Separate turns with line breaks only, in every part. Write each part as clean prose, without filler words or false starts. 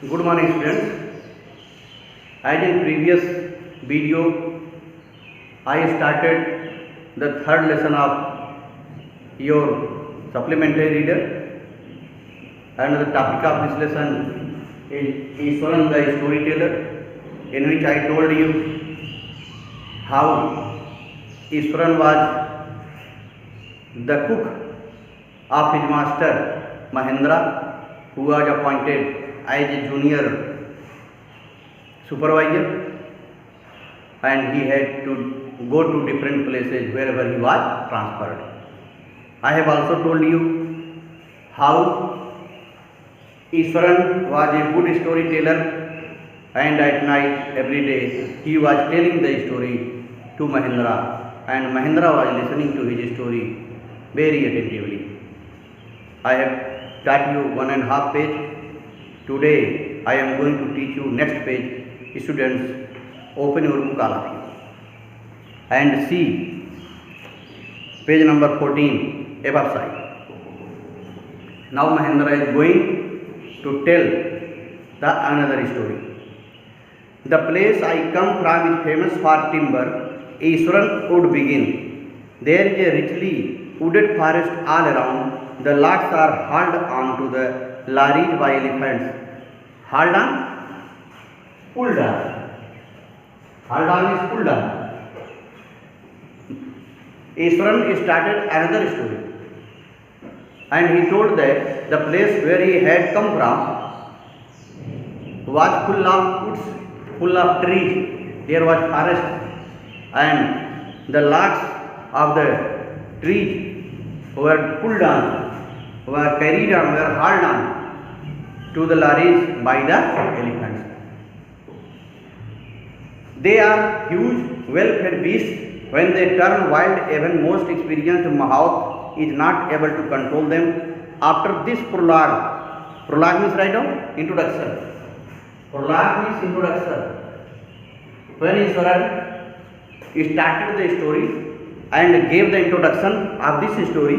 Good morning students. As in previous video, I started the third lesson of your supplementary reader, and the topic of this lesson is Ishwaran the storyteller, in which I told you how Ishwaran was the cook of his master Mahendra, who was appointed as a junior supervisor, and he had to go to different places wherever he was transferred. I have also told you how Ishwaran was a good storyteller, and at night every day he was telling the story to Mahendra, and Mahendra was listening to his story very attentively. I have taught you 1.5 page. Today I am going to teach you next page. Students, open your book all of you and see page number 14 above side. Now Mahendra is going to tell the another story. The place I come from is famous for timber. Ishwaran would begin. There is a richly wooded forest all around. The logs are hauled on to the lorries by elephants. Hauled on? Pulled on. Hauled on is pulled on. Ishwaran started another story, and he told that the place where he had come from was full of woods, full of trees. There was forest, and the logs of the trees were pulled on, were carried on, were hauled on to the lorries by the elephants. They are huge, well-fed beasts. When they turn wild, even most experienced Mahout is not able to control them. After this prologue means right now introduction. Prologue means introduction. When Ishwaran started the story and gave the introduction of this story,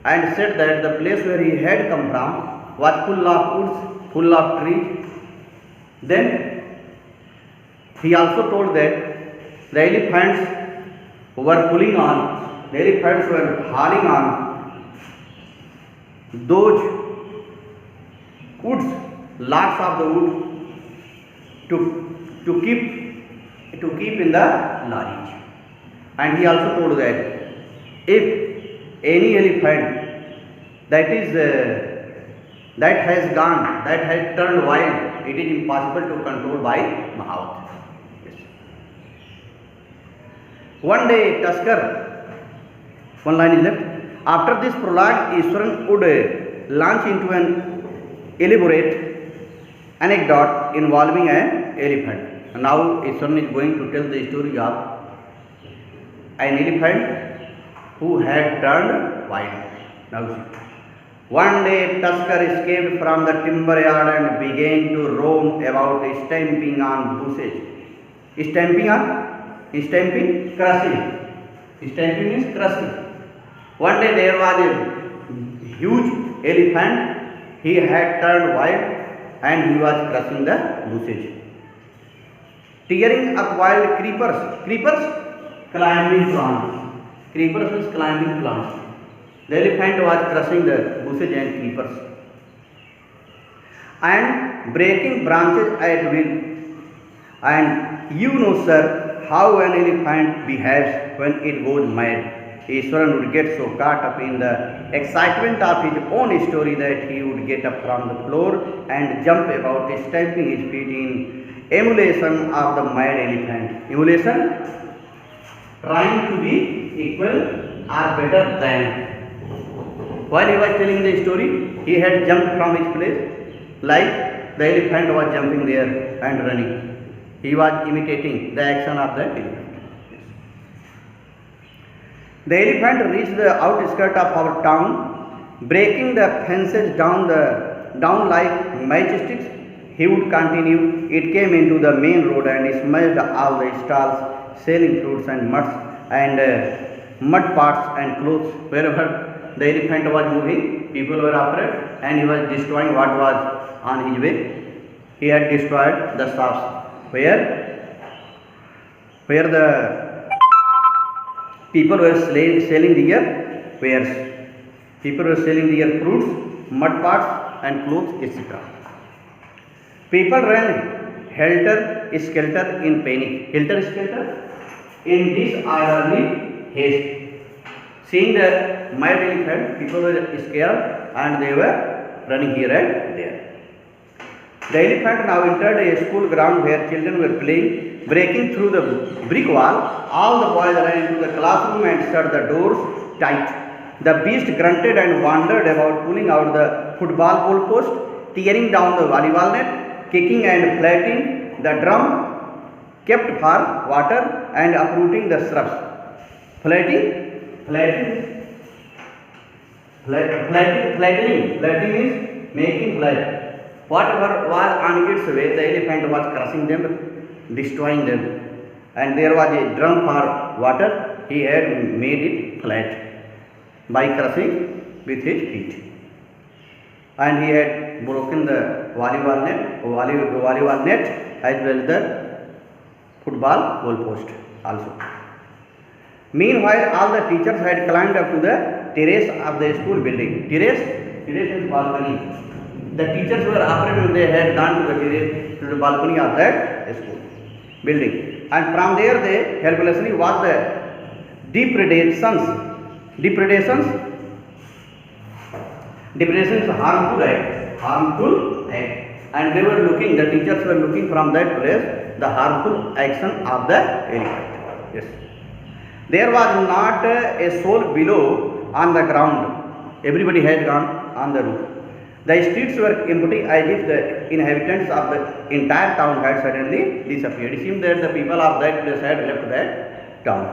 and said that the place where he had come from was full of woods, full of trees. Then he also told that the elephants were pulling on, the elephants were hauling on those woods, lots of the wood to keep in the lorries. And he also told that if any elephant that has turned wild, it is impossible to control by Mahout. One day Tusker, one line is left. After this prologue, Ishwaran would launch into an elaborate anecdote involving an elephant. And now Ishwaran is going to tell the story of an elephant who had turned wild. Now see. One day Tusker escaped from the timber yard and began to roam about, stamping on bushes. Stamping, crushing. Stamping means crushing. One day there was a huge elephant. He had turned wild and he was crushing the bushes. Tearing up wild creepers, climbing plants. Creepers means climbing plants. The elephant was crushing the bushes and creepers and breaking branches at will. And you know, sir, how an elephant behaves when it goes mad. Ishwaran would get so caught up in the excitement of his own story that he would get up from the floor and jump about, stamping his feet in emulation of the mad elephant. Emulation, trying to be equal or better than. While he was telling the story, he had jumped from his place like the elephant was jumping there and running. He was imitating the action of the elephant. The elephant reached the outskirts of our town, breaking the fences down like matchsticks. He would continue. It came into the main road and smashed all the stalls selling fruits and mud pots and clothes. Wherever the elephant was moving, people were afraid, and he was destroying what was on his way. He had destroyed the shops where the people were selling their wares. People were selling their fruits, mud pots, and clothes, etc. People ran helter-skelter in panic. Helter-skelter in disorderly haste. Seeing the mad elephant, people were scared and they were running here and there. The elephant now entered a school ground where children were playing. Breaking through the brick wall, all the boys ran into the classroom and shut the doors tight. The beast grunted and wandered about, pulling out the football goalpost, tearing down the volleyball net, kicking and flattening the drum kept for water, and uprooting the shrubs. Flattening is making flat. Whatever was on its way, the elephant was crushing them, destroying them. And there was a drum for water. He had made it flat by crushing with his feet. And he had broken the volleyball net as well as the football goalpost also. Meanwhile, all the teachers had climbed up to the terrace of the school building. Terrace is balcony. The teachers were afraid when they had gone to the terrace, to the balcony of that school building. And from there they helplessly watched the depredations harmful act. And they were looking, the teachers were looking from that place the harmful action of the elephant. Yes. There was not a soul below on the ground. Everybody had gone on the roof. The streets were empty as if the inhabitants of the entire town had suddenly disappeared. It seemed that the people of that place had left that town.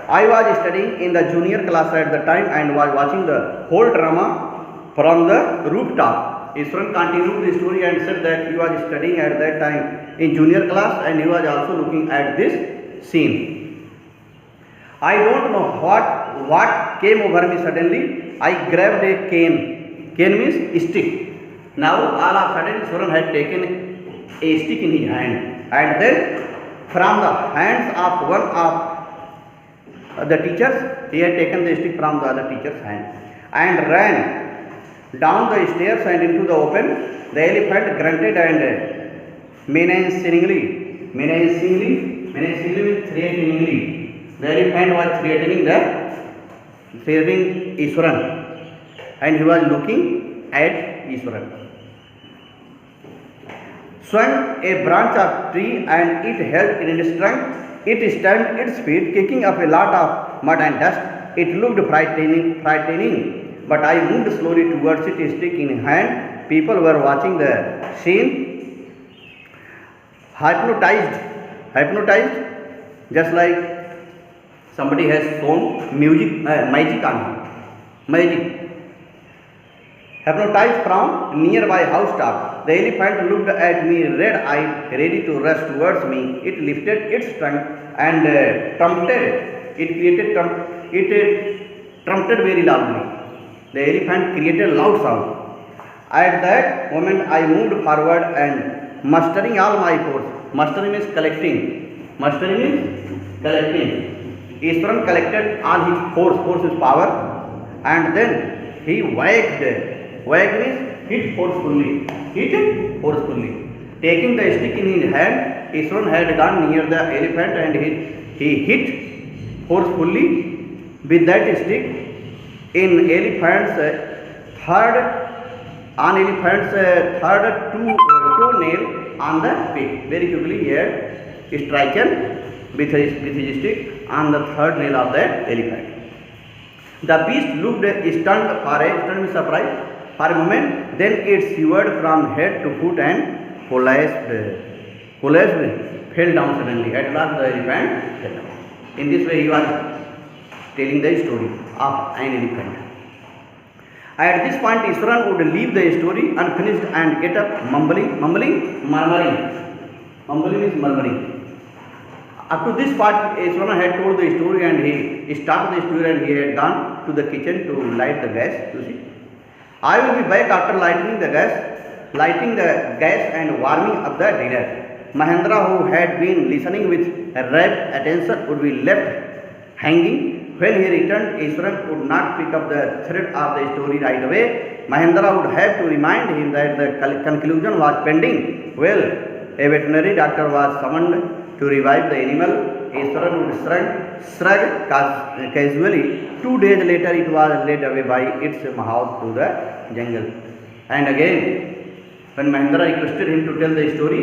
I was studying in the junior class at the time and was watching the whole drama from the rooftop. Iswaran continued the story and said that he was studying at that time in junior class and he was also looking at this scene. I don't know what came over me suddenly. I grabbed a cane. Cane means stick. Now all of a sudden Iswaran had taken a stick in his hand, and then from the hands of one of the teachers, he had taken the stick from the other teacher's hand and ran down the stairs and into the open. The elephant grunted and menacingly means threateningly. The elephant was threatening Iswaran. And he was looking at Iswaran. Swung a branch of tree and it held in its trunk. It stamped its feet, kicking up a lot of mud and dust. It looked frightening, but I moved slowly towards it, stick in hand. People were watching the scene, hypnotized, just like somebody has shown magic on him. Hypnotized from nearby housetop. The elephant looked at me red-eyed, ready to rush towards me. It lifted its trunk and trumpeted. It trumpeted very loudly. The elephant created a loud sound. At that moment, I moved forward and mustering all my force. Mustering means collecting. Iswaran collected all his force is power, and then he wagged means hit forcefully. Taking the stick in his hand, Iswaran had gone near the elephant and he hit forcefully with that stick in elephant's third toenail on the pig. Very quickly he had striken with his stick on the third nail of that elephant. The beast looked stunned, surprised for a moment, then it shivered from head to foot and collapsed, fell down suddenly. At last the elephant fell down. In this way he was telling the story of an elephant. At this point Iswaran would leave the story unfinished and get up murmuring. Mumbling is murmuring. Up to this part Iswaran had told the story and he stopped the story and he had gone to the kitchen to light the gas. You see, I will be back after lighting the gas. lighting the gas and warming up the dinner. Mahendra, who had been listening with rapt attention, would be left hanging. When he returned, Iswaran would not pick up the thread of the story right away. Mahendra would have to remind him that the conclusion was pending. Well, a veterinary doctor was summoned to revive the animal. Iswaran would shrug casually. 2 days later, it was led away by its mouth to the jungle. And again, when Mahendra requested him to tell the story,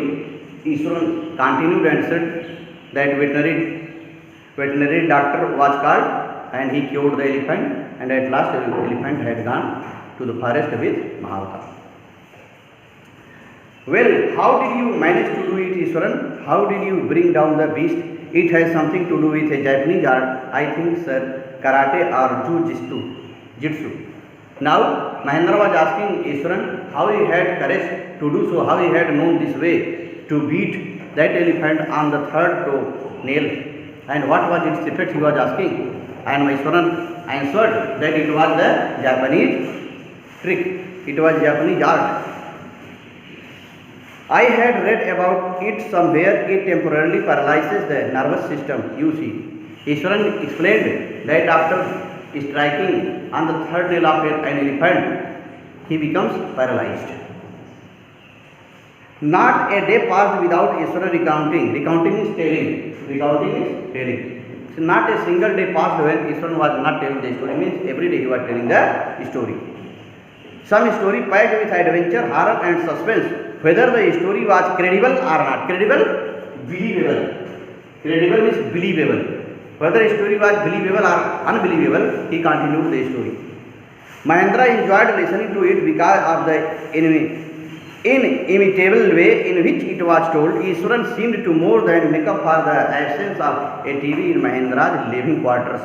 Iswaran continued and said that veterinary doctor was called and he cured the elephant, and at last the elephant had gone to the forest with Mahavata. Well, how did you manage to do it, Iswaran? How did you bring down the beast? It has something to do with a Japanese art, I think, sir, karate or jitsu. Now, Mahendra was asking Iswaran how he had courage to do so, how he had known this way to beat that elephant on the third toe nail, and what was its effect, he was asking. And Iswaran answered that it was the Japanese trick, it was Japanese art. I had read about it somewhere. It temporarily paralyzes the nervous system, you see. Iswaran explained that after striking on the third nail of an elephant, he becomes paralyzed. Not a day passed without Iswaran recounting. Recounting is telling. So not a single day passed when Iswaran was not telling the story. Means every day he was telling the story. Some story packed with adventure, horror and suspense. Whether the story was credible or not. Credible, believable. Credible means believable. Whether the story was believable or unbelievable, he continued the story. Mahendra enjoyed listening to it because of the inimitable way in which it was told. Iswaran seemed to more than make up for the absence of a TV in Mahendra's living quarters.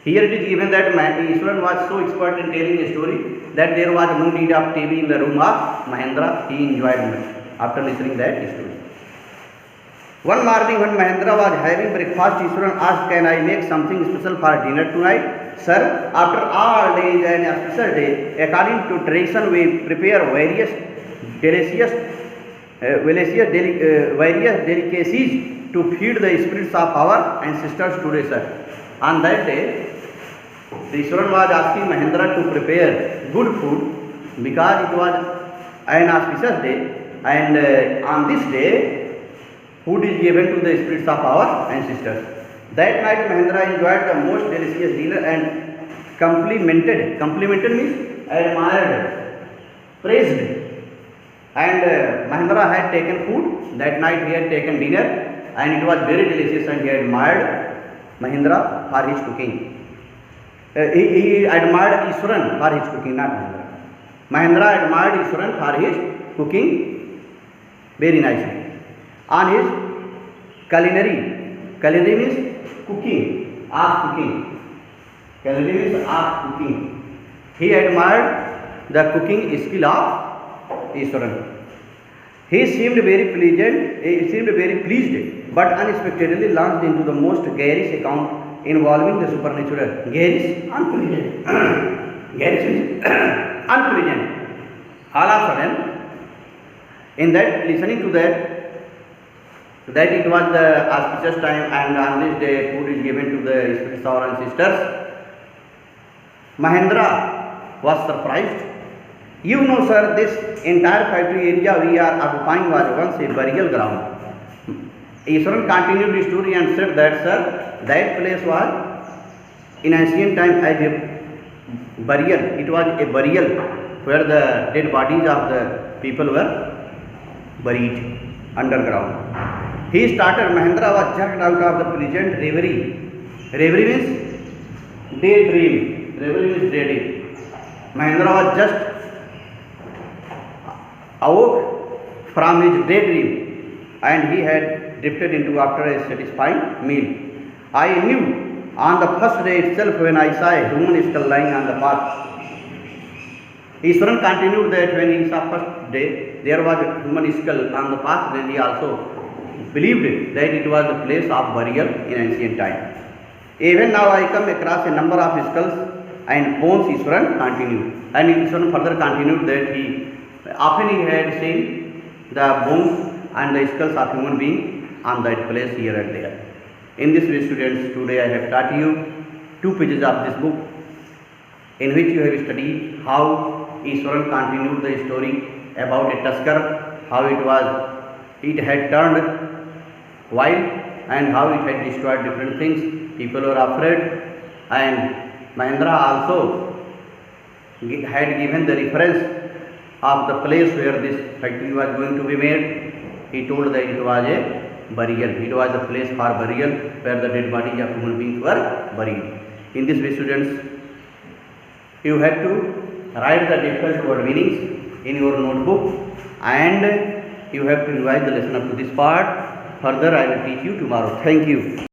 Here it is given that Iswaran was so expert in telling a story that there was no need of TV in the room of Mahendra. He enjoyed much after listening that story. One morning when Mahendra was having breakfast, Iswaran asked, "Can I make something special for dinner tonight?" "Sir, after all days and a special day, according to tradition, we prepare various delicacies to feed the spirits of our ancestors today, sir." On that day, Iswaran was asking Mahendra to prepare good food because it was an auspicious day, and on this day, food is given to the spirits of our ancestors. That night, Mahendra enjoyed the most delicious dinner and complimented means admired, praised. And Mahendra had taken food. That night he had taken dinner, and it was very delicious, and he admired Mahendra for his cooking. He admired Iswaran for his cooking, not Mahendra. Mahendra admired Iswaran for his cooking very nicely. On his culinary means cooking, art cooking. Culinary means art cooking. He admired the cooking skill of Iswaran. He seemed very pleased, but unexpectedly launched into the most garish account involving the supernatural. Garish, unpleasant. Garish means unpleasant. All of a sudden, in that, listening to that it was the auspicious time, and on this day food is given to the spirits of our ancestors, Mahendra was surprised. "You know, sir, this entire factory area we are occupying was once a burial ground." Iswaran continued the story and said that, "Sir, that place was in ancient time as a burial. It was a burial where the dead bodies of the people were buried underground." He started. Mahendra was jerked out of the pleasant reverie. Reverie means daydream. Reverie means daydream. Mahendra was just awoke from his daydream, and he had drifted into after a satisfying meal. "I knew on the first day itself when I saw a human skull lying on the path." Iswaran continued that when he saw first day there was a human skull on the path, then he also believed that it was the place of burial in ancient time. "Even now I come across a number of skulls and bones," Iswaran continued. And Iswaran further continued that often he had seen the bones and the skulls of human being on that place here and there. In this way, students, today I have taught you 2 pages of this book, in which you have studied how Iswaran continued the story about a tusker, how it had turned wild and how it had destroyed different things. People were afraid, and Mahendra also had given the reference of the place where this factory was going to be made. He told that it was a burial. It was a place for burial where the dead bodies of human beings were buried. In this way, students, you have to write the different word meanings in your notebook, and you have to revise the lesson up to this part. Further, I will teach you tomorrow. Thank you.